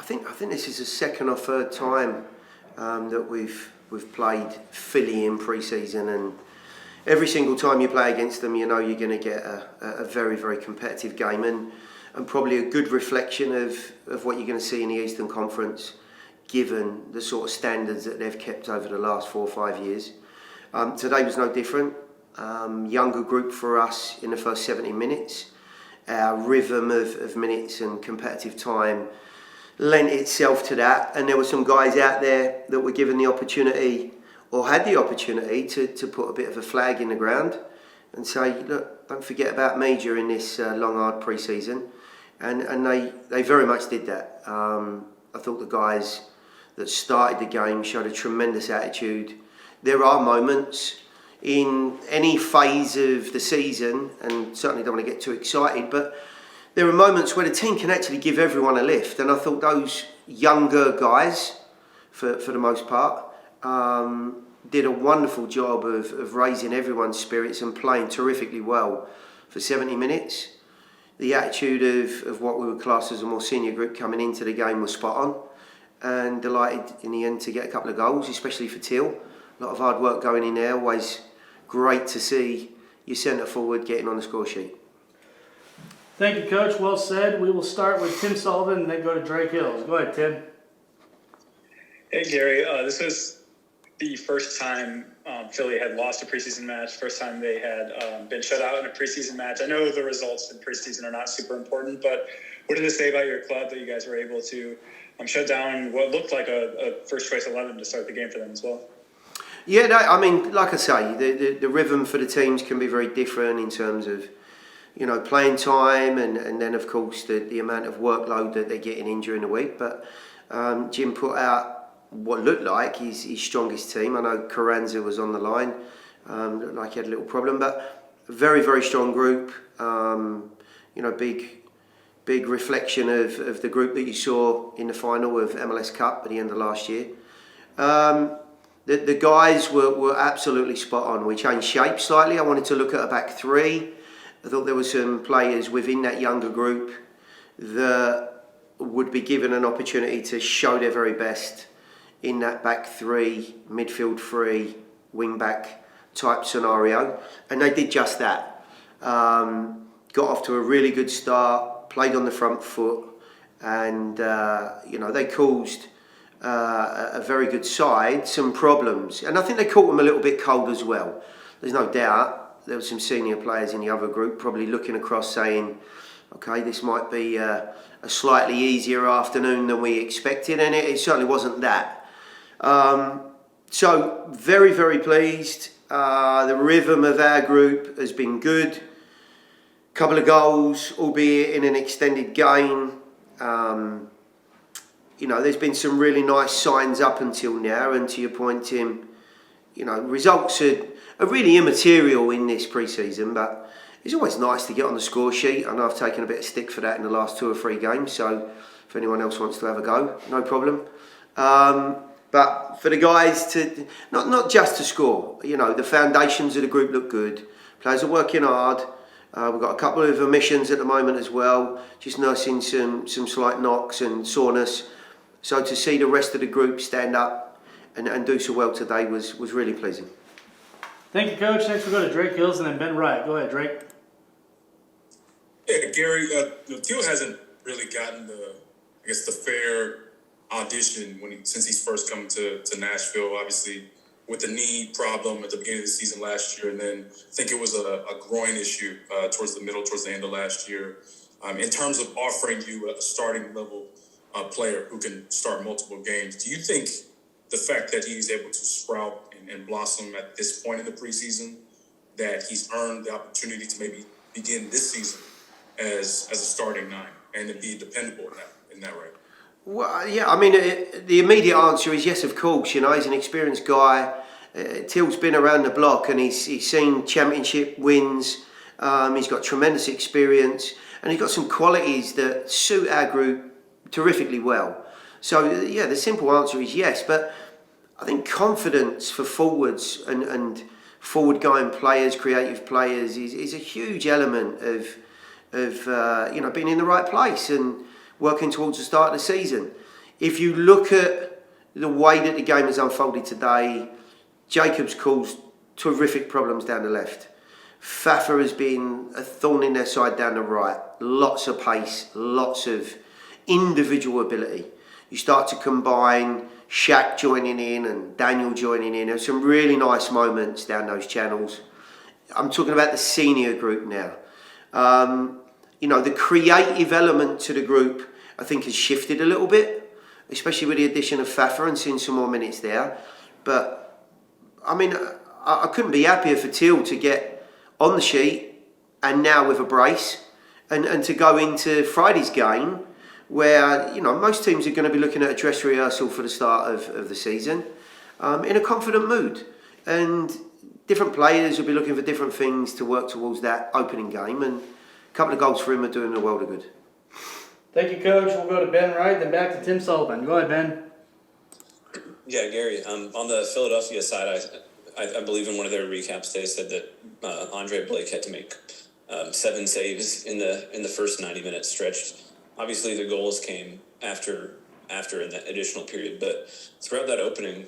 I think this is the second or third time that we've played Philly in pre-season, and every single time you play against them, you know you're going to get a very, very competitive game, and probably a good reflection of what you're going to see in the Eastern Conference, given the sort of standards that they've kept over the last 4 or 5 years. Today was no different. Younger group for us in the first 70 minutes. Our rhythm of minutes and competitive time lent itself to that, and there were some guys out there that were given the opportunity or had the opportunity to put a bit of a flag in the ground and say, look, don't forget about me during this long, hard pre-season. And they very much did that. I thought the guys that started the game showed a tremendous attitude. There are moments in any phase of the season, and certainly don't want to get too excited, but there are moments where the team can actually give everyone a lift. And I thought those younger guys, for the most part, did a wonderful job of raising everyone's spirits and playing terrifically well for 70 minutes. The attitude of what we would class as a more senior group coming into the game was spot on, and delighted in the end to get a couple of goals, especially for Teal. A lot of hard work going in there. Always great to see your centre forward getting on the score sheet. Thank you, Coach. Well said. We will start with Tim Sullivan and then go to Drake Hills. Go ahead, Tim. Hey, Gary. This was the first time Philly had lost a preseason match, first time they had been shut out in a preseason match. I know the results in preseason are not super important, but what did it say about your club that you guys were able to shut down what looked like a first-choice 11 to start the game for them as well? Yeah, I mean, like I say, the rhythm for the teams can be very different in terms of, you know, playing time and then, of course, the amount of workload that they're getting in during the week. But Jim put out what looked like his strongest team. I know Carranza was on the line, looked like he had a little problem, but a very, very strong group. You know, big reflection of the group that you saw in the final of MLS Cup at the end of last year. The guys were absolutely spot on. We changed shape slightly. I wanted to look at a back three. I thought there were some players within that younger group that would be given an opportunity to show their very best in that back three, midfield three, wing back type scenario. And they did just that. Got off to a really good start, played on the front foot, and you know, they caused a very good side some problems. And I think they caught them a little bit cold as well. There's no doubt. There were some senior players in the other group probably looking across saying, okay, this might be a slightly easier afternoon than we expected, and it certainly wasn't that. So very, very pleased. The rhythm of our group has been good. Couple of goals, albeit in an extended game. You know, there's been some really nice signs up until now, and to your point, Tim, you know, results are really immaterial in this pre-season, but it's always nice to get on the score sheet. I know I've taken a bit of stick for that in the last 2 or 3 games, so if anyone else wants to have a go, no problem. But for the guys to, not just to score, you know, the foundations of the group look good. Players are working hard. We've got a couple of omissions at the moment as well, just nursing some slight knocks and soreness. So to see the rest of the group stand up and do so well today was really pleasing. Thank you, Coach. Next we'll go to Drake Hills and then Ben Wright. Go ahead, Drake. Yeah, Gary, Teal hasn't really gotten the fair audition since he's first come to Nashville, obviously with the knee problem at the beginning of the season last year, and then I think it was a groin issue towards the end of last year. In terms of offering you a starting level player who can start multiple games, do you think the fact that he's able to sprout and blossom at this point in the preseason, that he's earned the opportunity to maybe begin this season as a starting 9 and to be dependable in that way? Well, yeah, I mean, the immediate answer is yes, of course. You know, he's an experienced guy. Teal's been around the block and he's seen championship wins. He's got tremendous experience and he's got some qualities that suit our group terrifically well. So, yeah, the simple answer is yes. But I think confidence for forwards and forward-going players, creative players, is a huge element of you know, being in the right place and working towards the start of the season. if you look at the way that the game has unfolded today, Jacobs caused terrific problems down the left. Fafa has been a thorn in their side down the right. Lots of pace, lots of individual ability. You start to combine Shaq joining in and Daniel joining in. There's some really nice moments down those channels. I'm talking about the senior group now. The creative element to the group, I think, has shifted a little bit, especially with the addition of Fafa and seeing some more minutes there. But, I couldn't be happier for Teal to get on the sheet and now with a brace and to go into Friday's game where, most teams are going to be looking at a dress rehearsal for the start of the season in a confident mood. And different players will be looking for different things to work towards that opening game, and a couple of goals for him are doing the world of good. Thank you, Coach. We'll go to Ben Wright, then back to Tim Sullivan. Go ahead, Ben. Yeah, Gary, on the Philadelphia side, I believe in one of their recaps they said that Andre Blake had to make 7 saves in the first 90-minute stretch. Obviously, the goals came after in that additional period, but throughout that opening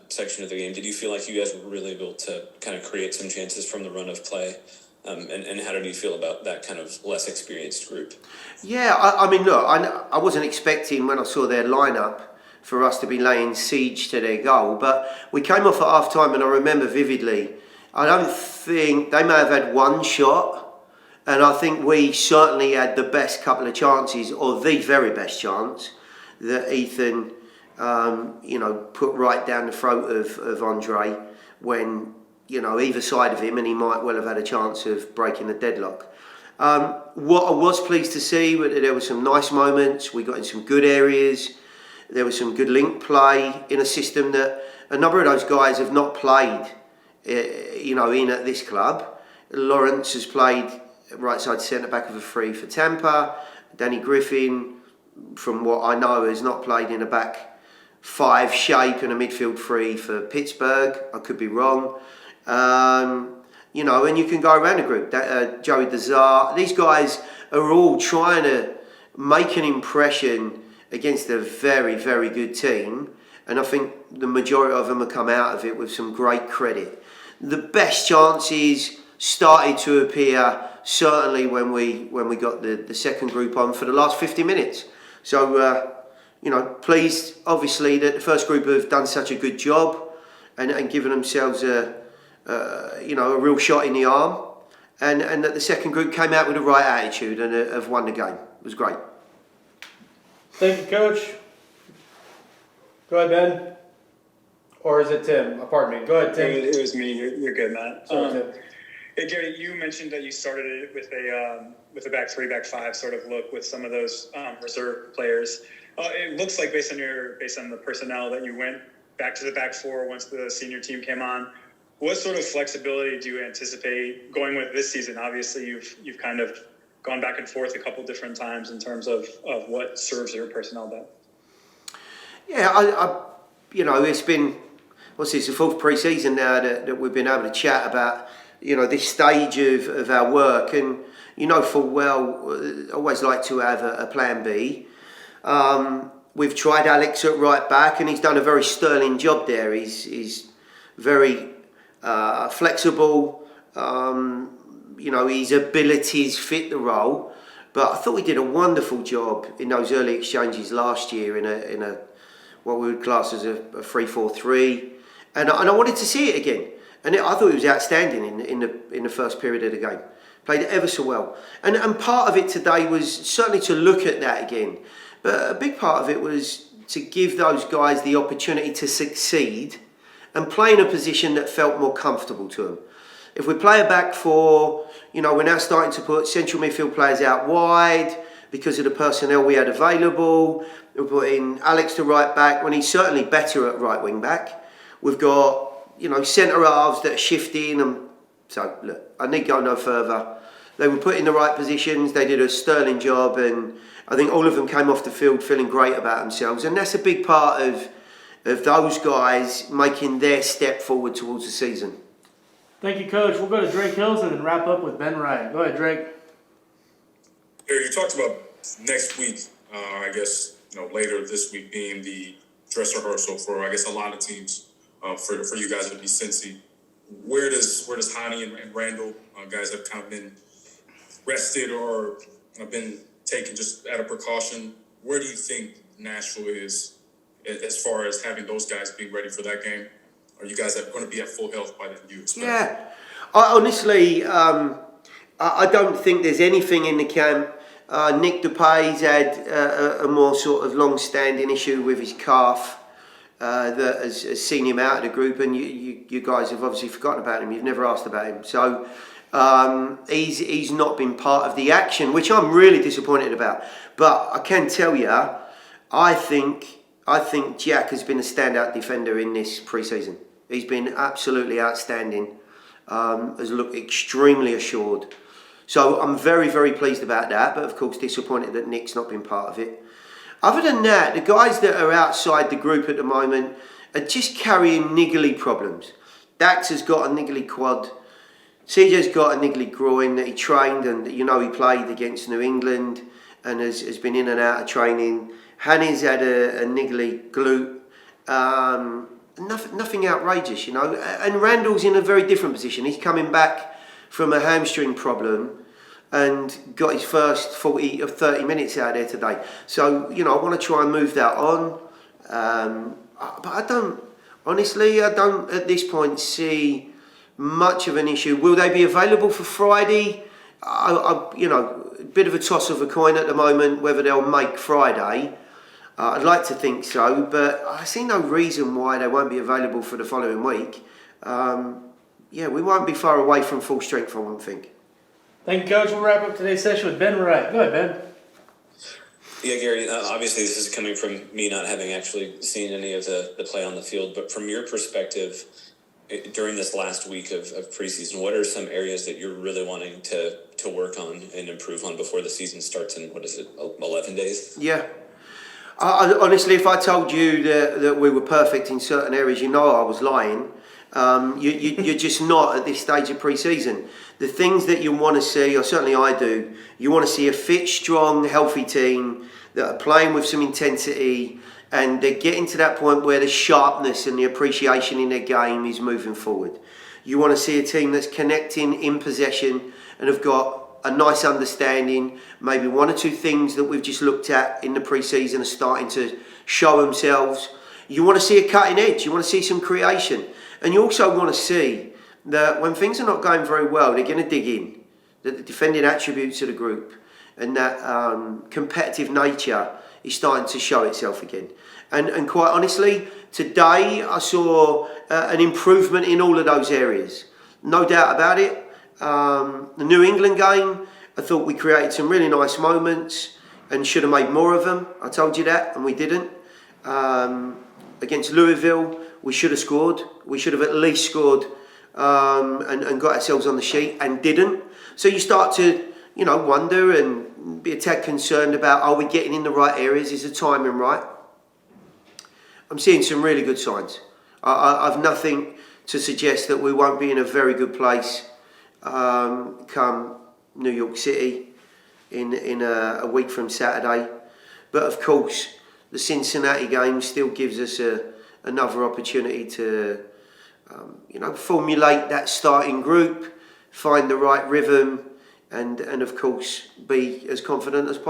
section of the game, did you feel like you guys were really able to kind of create some chances from the run of play? And how did you feel about that kind of less experienced group? Yeah, look, I wasn't expecting when I saw their lineup for us to be laying siege to their goal, but we came off at half time, and I remember vividly, I don't think they may have had one shot, and I think we certainly had the best couple of chances, or the very best chance that Ethan put right down the throat of Andre when either side of him, and he might well have had a chance of breaking the deadlock. What I was pleased to see was that there were some nice moments. We got in some good areas. There was some good link play in a system that a number of those guys have not played, in at this club. Lawrence has played right side centre back of a free for Tampa. Danny Griffin, from what I know, has not played in a back 5 shape and a midfield 3 for Pittsburgh. I could be wrong. And you can go around the group. Joey Dezar, these guys are all trying to make an impression against a very, very good team. And I think the majority of them have come out of it with some great credit. The best chances started to appear certainly when we got the second group on for the last 50 minutes. So, pleased obviously that the first group have done such a good job and given themselves a real shot in the arm, and that the second group came out with the right attitude and have won the game. It was great. Thank you, Coach. Go ahead, Ben. Or is it Tim? Pardon me. Go ahead, Tim. It was me. You're good, Matt. Sorry, Tim. Hey, Gary, you mentioned that you started it with a back 3, back 5 sort of look with some of those reserve players. It looks like based on the personnel that you went back to the back 4 once the senior team came on. What sort of flexibility do you anticipate going with this season? Obviously, you've kind of gone back and forth a couple different times in terms of what serves your personnel best. Yeah, it's been, the 4th pre-season now that we've been able to chat about, this stage of our work, and full well, I always like to have a plan B. We've tried Alex at right back, and he's done a very sterling job there. He's very flexible. His abilities fit the role. But I thought we did a wonderful job in those early exchanges last year in a what we would class as a 3-4-3, and I wanted to see it again. And I thought it was outstanding in the first period of the game. Played it ever so well. And part of it today was certainly to look at that again. But a big part of it was to give those guys the opportunity to succeed and play in a position that felt more comfortable to them. If we play a back 4, we're now starting to put central midfield players out wide because of the personnel we had available. We're putting Alex to right back when he's certainly better at right wing back. We've got, centre halves that are shifting. And so, look, I need to go no further. They were put in the right positions. They did a sterling job, and I think all of them came off the field feeling great about themselves. And that's a big part of those guys making their step forward towards the season. Thank you, Coach. We'll go to Drake Hills and then wrap up with Ben Wright. Go ahead, Drake. You talked about next week, I guess, later this week being the dress rehearsal for, I guess, a lot of teams. For you guys, it'd be Cincy. Where does Hani and Randall, guys have kind of been rested or have been taken just out of precaution? Where do you think Nashville is as far as having those guys being ready for that game? Are you guys going to be at full health by then, you expect? Yeah, honestly, I don't think there's anything in the camp. Nick Dupay's had a more sort of long-standing issue with his calf that has seen him out of the group, and you guys have obviously forgotten about him. You've never asked about him, so he's not been part of the action, which I'm really disappointed about. But I can tell you, I think Jack has been a standout defender in this pre-season. He's been absolutely outstanding. Has looked extremely assured. So I'm very, very pleased about that, but of course disappointed that Nick's not been part of it. Other than that, the guys that are outside the group at the moment are just carrying niggly problems. Dax has got a niggly quad. CJ's got a niggly groin that he trained, and he played against New England and has been in and out of training. Hani's had a niggly glute. Nothing outrageous, And Randall's in a very different position. He's coming back from a hamstring problem and got his first 40 or 30 minutes out there today. So, I want to try and move that on. But I don't at this point see much of an issue. Will they be available for Friday? A bit of a toss of a coin at the moment whether they'll make Friday. I'd like to think so, but I see no reason why they won't be available for the following week. We won't be far away from full strength, I wouldn't think. Thank you, Coach. We'll wrap up today's session with Ben Wright. Go ahead, Ben. Yeah, Gary, obviously this is coming from me not having actually seen any of the play on the field, but from your perspective, during this last week of preseason, what are some areas that you're really wanting to work on and improve on before the season starts in, 11 days? Yeah. Honestly, if I told you that we were perfect in certain areas, I was lying. You're just not at this stage of pre-season. The things that you want to see, or certainly I do, you want to see a fit, strong, healthy team that are playing with some intensity, and they're getting to that point where the sharpness and the appreciation in their game is moving forward. You want to see a team that's connecting in possession and have got a nice understanding. Maybe one or two things that we've just looked at in the pre-season are starting to show themselves. You want to see a cutting edge. You want to see some creation. And you also want to see that when things are not going very well, they're going to dig in. That the defending attributes of the group and that competitive nature is starting to show itself again. And quite honestly, today I saw an improvement in all of those areas. No doubt about it. The New England game, I thought we created some really nice moments and should have made more of them. I told you that, and we didn't. Against Louisville, we should have scored. We should have at least scored and got ourselves on the sheet and didn't. So you start to, wonder and be a tad concerned about, are we getting in the right areas? Is the timing right? I'm seeing some really good signs. I've nothing to suggest that we won't be in a very good place come New York City in a week from Saturday. But of course, the Cincinnati game still gives us another opportunity to formulate that starting group, find the right rhythm, and of course be as confident as possible.